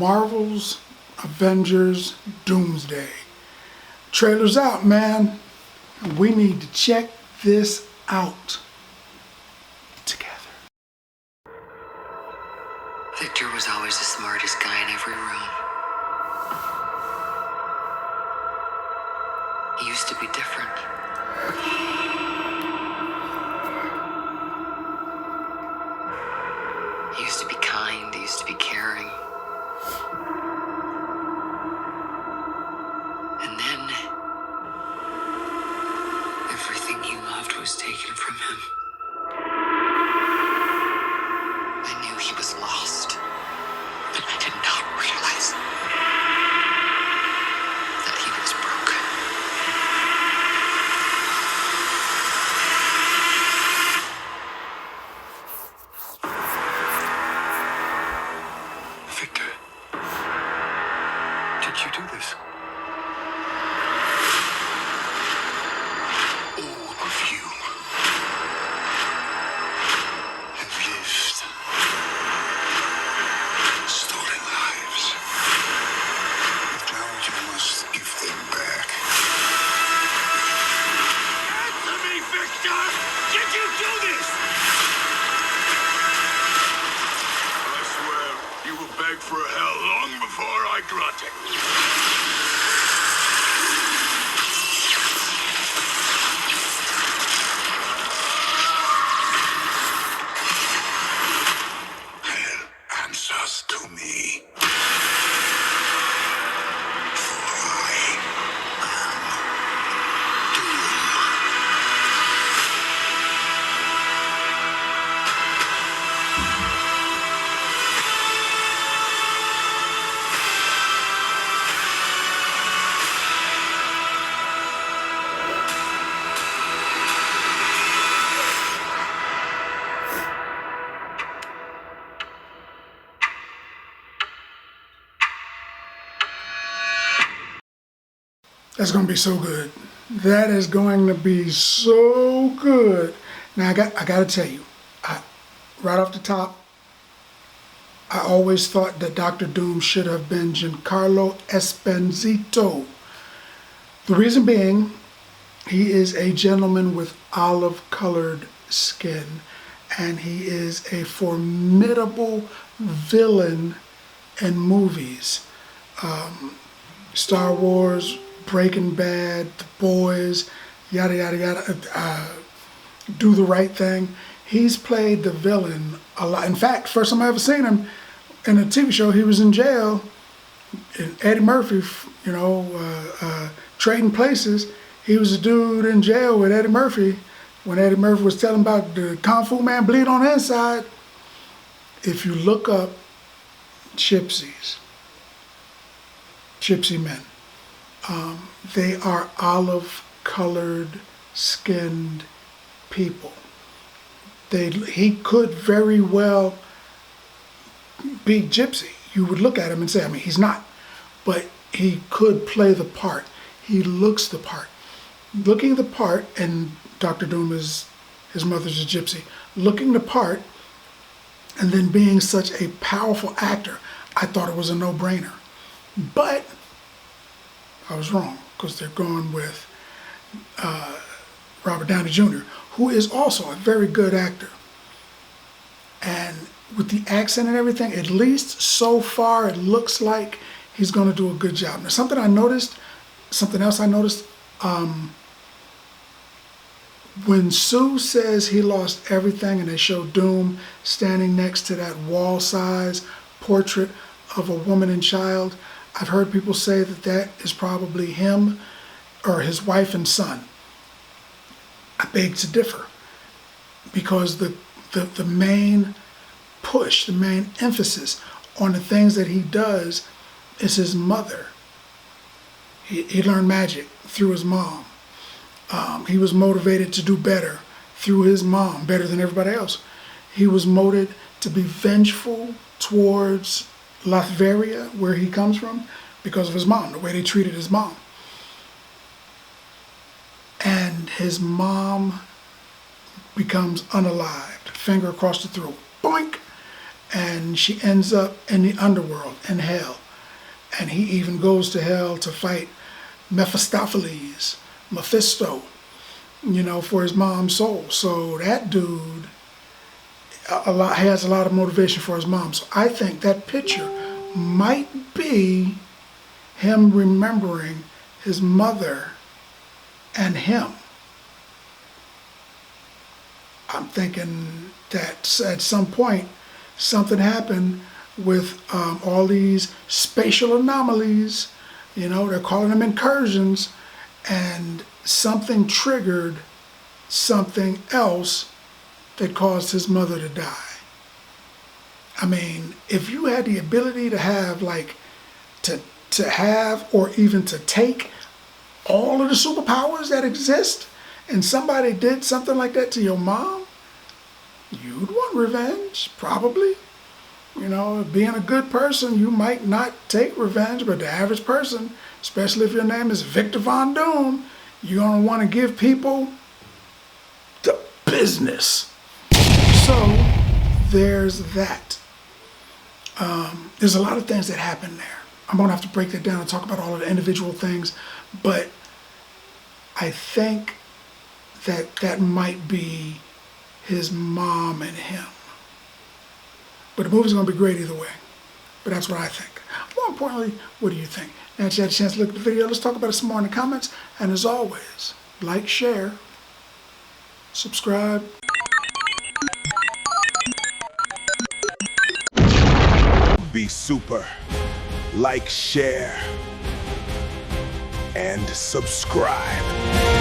Marvel's Avengers Doomsday. Trailer's out, man. We need to check this out together. Victor was always the smartest guy in every room. He used to be different. He used to be kind, he used to be caring. And then, everything he loved was taken from him. I knew he was lost, but I did not realize that he was broken. Victor, did you do this? All of you have lived stolen lives. But now you must give them back. Answer me, Victor! Did you do this? I swear, you will beg for a hell long before I grant it. Hell answers to me. For I am Doom. That's going to be so good. That is going to be so good. Now, I got to tell you, right off the top, I always thought that Dr. Doom should have been Giancarlo Esposito. The reason being, he is a gentleman with olive-colored skin, and he is a formidable villain in movies. Star Wars, Breaking Bad, The Boys, yada yada yada, Do the Right Thing. He's played the villain a lot. In fact, first time I ever seen him in a TV show, he was in jail. And Eddie Murphy, Trading Places. He was a dude in jail with Eddie Murphy when Eddie Murphy was telling about the Kung Fu Man bleed on the inside. If you look up Gypsy men, they are olive-colored skinned people. He could very well be Gypsy. You would look at him and say, I mean, he's not, but he could play the part. He looks the part. Looking the part, and Dr. Doom is, his mother's a Gypsy, looking the part and then being such a powerful actor, I thought it was a no-brainer. But I was wrong, because they're going with Robert Downey Jr., who is also a very good actor. And with the accent and everything, at least so far, it looks like he's going to do a good job. Now, something else I noticed, when Sue says he lost everything and they show Doom standing next to that wall-size portrait of a woman and child, I've heard people say that that is probably him or his wife and son. I beg to differ, because the main push, the main emphasis on the things that he does is his mother. He learned magic through his mom. He was motivated to do better through his mom, better than everybody else. He was motivated to be vengeful towards Latveria, where he comes from, because of his mom, the way they treated his mom. And his mom becomes unalived, finger across the throat, boink, and she ends up in the underworld, in hell. And he even goes to hell to fight Mephisto, for his mom's soul. So that dude has a lot of motivation for his mom. So I think that picture might be him remembering his mother and him. I'm thinking that at some point something happened with all these spatial anomalies. They're calling them incursions, and something triggered something else that caused his mother to die. I mean, if you had the ability to have, to have or even to take all of the superpowers that exist, and somebody did something like that to your mom, you'd want revenge, probably. Being a good person, you might not take revenge, but the average person, especially if your name is Victor Von Doom, you're going to want to give people the business. So there's that. There's a lot of things that happen there. I'm going to have to break that down and talk about all of the individual things, but I think that might be his mom and him. But the movie's going to be great either way. But that's what I think. More importantly, what do you think? Now that you had a chance to look at the video, let's talk about it some more in the comments. And as always, like, share, subscribe. Be super. Like, share, and subscribe.